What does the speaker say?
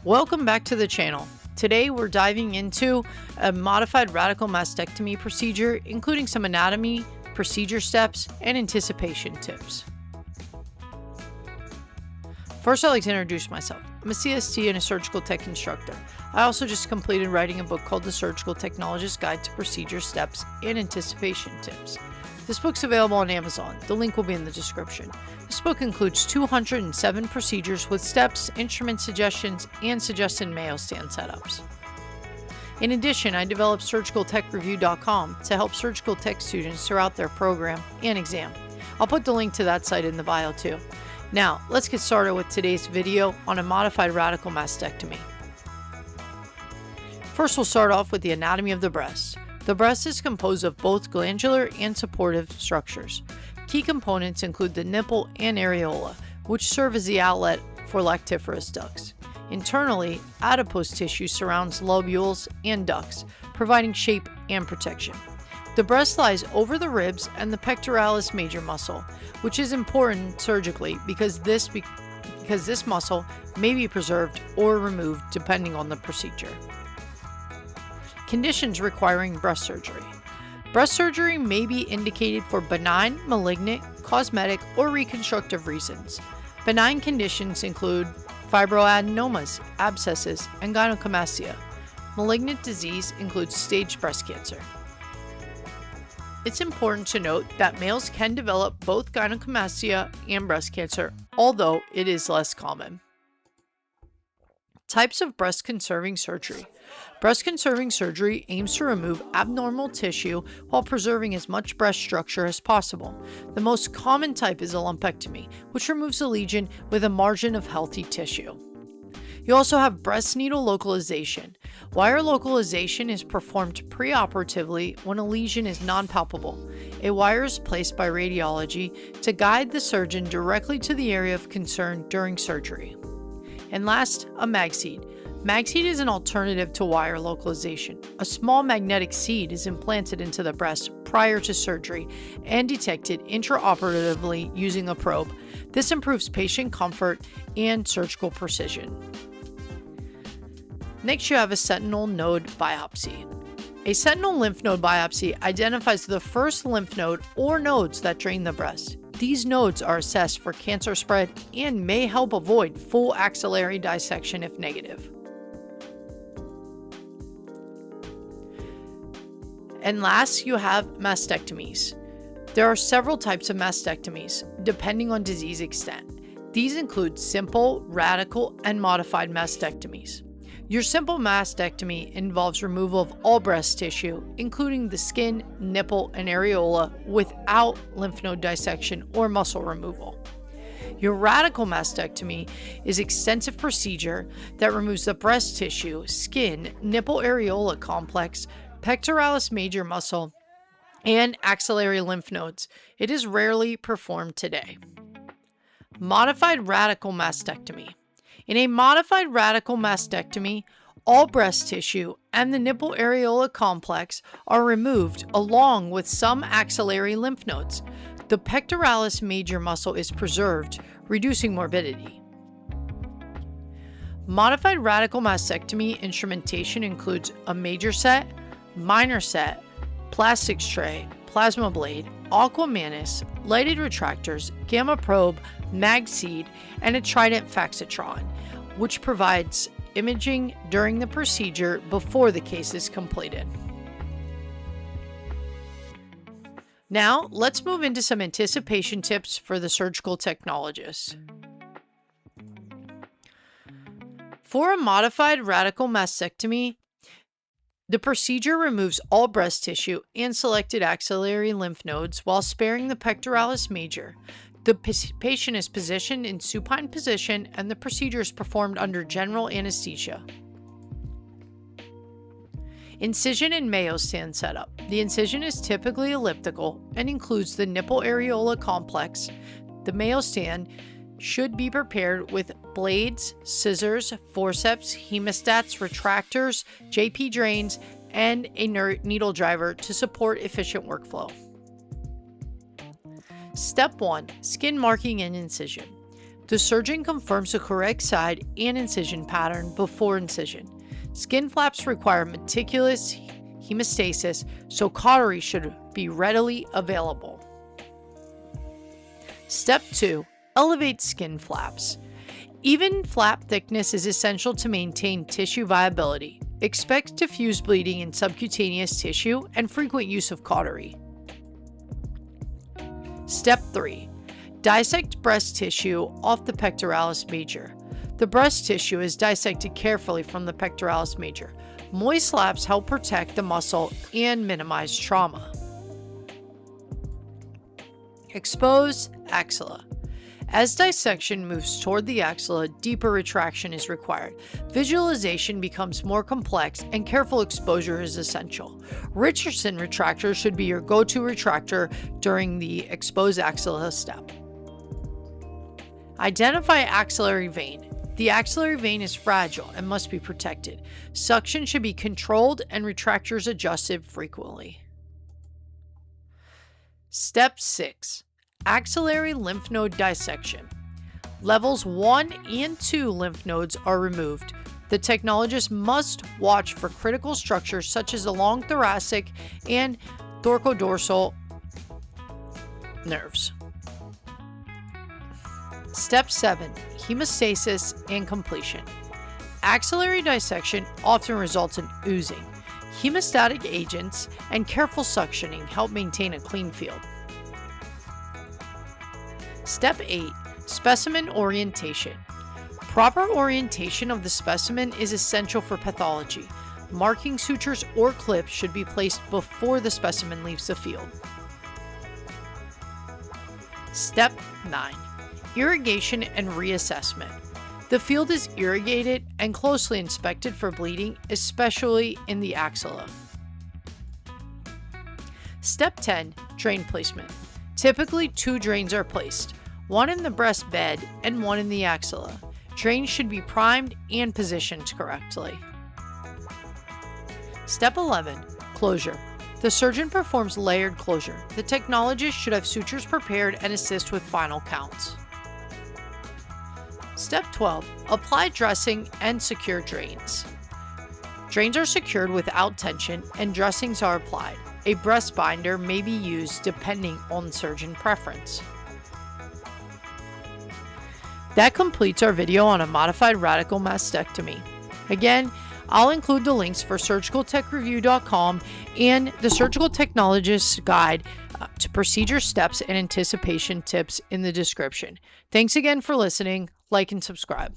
Welcome back to the channel. Today we're diving into a modified radical mastectomy procedure, including some anatomy, procedure steps, and anticipation tips. First, I'd like to introduce myself. I'm a CST and a surgical tech instructor. I also just completed writing a book called The Surgical Technologist Guide to Procedure Steps and Anticipation Tips. This book's available on Amazon. The link will be in the description. This book includes 207 procedures with steps, instrument suggestions, and suggested Mayo stand setups. In addition, I developed surgicaltechreview.com to help surgical tech students throughout their program and exam. I'll put the link to that site in the bio too. Now, let's get started with today's video on a modified radical mastectomy. First, we'll start off with the anatomy of the breast. The breast is composed of both glandular and supportive structures. Key components include the nipple and areola, which serve as the outlet for lactiferous ducts. Internally, adipose tissue surrounds lobules and ducts, providing shape and protection. The breast lies over the ribs and the pectoralis major muscle, which is important surgically because this muscle may be preserved or removed depending on the procedure. Conditions requiring breast surgery. Breast surgery may be indicated for benign, malignant, cosmetic, or reconstructive reasons. Benign conditions include fibroadenomas, abscesses, and gynecomastia. Malignant disease includes staged breast cancer. It's important to note that males can develop both gynecomastia and breast cancer, although it is less common. Types of breast-conserving surgery. Breast-conserving surgery aims to remove abnormal tissue while preserving as much breast structure as possible. The most common type is a lumpectomy, which removes a lesion with a margin of healthy tissue. You also have breast needle localization. Wire localization is performed preoperatively when a lesion is non-palpable. A wire is placed by radiology to guide the surgeon directly to the area of concern during surgery. And last, a Magseed. Magseed is an alternative to wire localization. A small magnetic seed is implanted into the breast prior to surgery and detected intraoperatively using a probe. This improves patient comfort and surgical precision. Next, you have a sentinel node biopsy. A sentinel lymph node biopsy identifies the first lymph node or nodes that drain the breast. These nodes are assessed for cancer spread and may help avoid full axillary dissection if negative. And last, you have mastectomies. There are several types of mastectomies, depending on disease extent. These include simple, radical, and modified mastectomies. Your simple mastectomy involves removal of all breast tissue, including the skin, nipple, and areola, without lymph node dissection or muscle removal. Your radical mastectomy is an extensive procedure that removes the breast tissue, skin, nipple-areola complex, pectoralis major muscle, and axillary lymph nodes. It is rarely performed today. Modified radical mastectomy. In a modified radical mastectomy, all breast tissue and the nipple areola complex are removed along with some axillary lymph nodes. The pectoralis major muscle is preserved, reducing morbidity. Modified radical mastectomy instrumentation includes a major set, minor set, plastics tray, plasma blade, aqua manis, lighted retractors, gamma probe, Magseed, and a trident faxitron, which provides imaging during the procedure before the case is completed. Now, let's move into some anticipation tips for the surgical technologist. For a modified radical mastectomy, the procedure removes all breast tissue and selected axillary lymph nodes while sparing the pectoralis major. The patient is positioned in supine position and the procedure is performed under general anesthesia. Incision and Mayo stand setup. The incision is typically elliptical and includes the nipple areola complex. The Mayo stand should be prepared with blades, scissors, forceps, hemostats, retractors, JP drains, and a needle driver to support efficient workflow. Step 1. Skin marking and incision. The surgeon confirms the correct side and incision pattern before incision. Skin flaps require meticulous hemostasis, so cautery should be readily available. Step 2. Elevate skin flaps. Even flap thickness is essential to maintain tissue viability. Expect diffuse bleeding in subcutaneous tissue and frequent use of cautery. Step 3. Dissect breast tissue off the pectoralis major. The breast tissue is dissected carefully from the pectoralis major. Moist slabs help protect the muscle and minimize trauma. Expose axilla. As dissection moves toward the axilla, deeper retraction is required. Visualization becomes more complex and careful exposure is essential. Richardson retractor should be your go-to retractor during the exposed axilla step. Identify axillary vein. The axillary vein is fragile and must be protected. Suction should be controlled and retractors adjusted frequently. Step 6. Axillary lymph node dissection. Levels 1 and 2 lymph nodes are removed. The technologist must watch for critical structures such as the long thoracic and thoracodorsal nerves. Step 7. Hemostasis and completion. Axillary dissection often results in oozing. Hemostatic agents and careful suctioning help maintain a clean field. Step 8. Specimen orientation. Proper orientation of the specimen is essential for pathology. Marking sutures or clips should be placed before the specimen leaves the field. Step 9. Irrigation and reassessment. The field is irrigated and closely inspected for bleeding, especially in the axilla. Step 10. Drain placement. Typically, 2 drains are placed, one in the breast bed and one in the axilla. Drains should be primed and positioned correctly. Step 11. Closure. The surgeon performs layered closure. The technologist should have sutures prepared and assist with final counts. Step 12. Apply dressing and secure drains. Drains are secured without tension and dressings are applied. A breast binder may be used depending on surgeon preference. That completes our video on a modified radical mastectomy. Again, I'll include the links for surgicaltechreview.com and the Surgical Technologist's Guide to Procedure Steps and Anticipation Tips in the description. Thanks again for listening. Like and subscribe.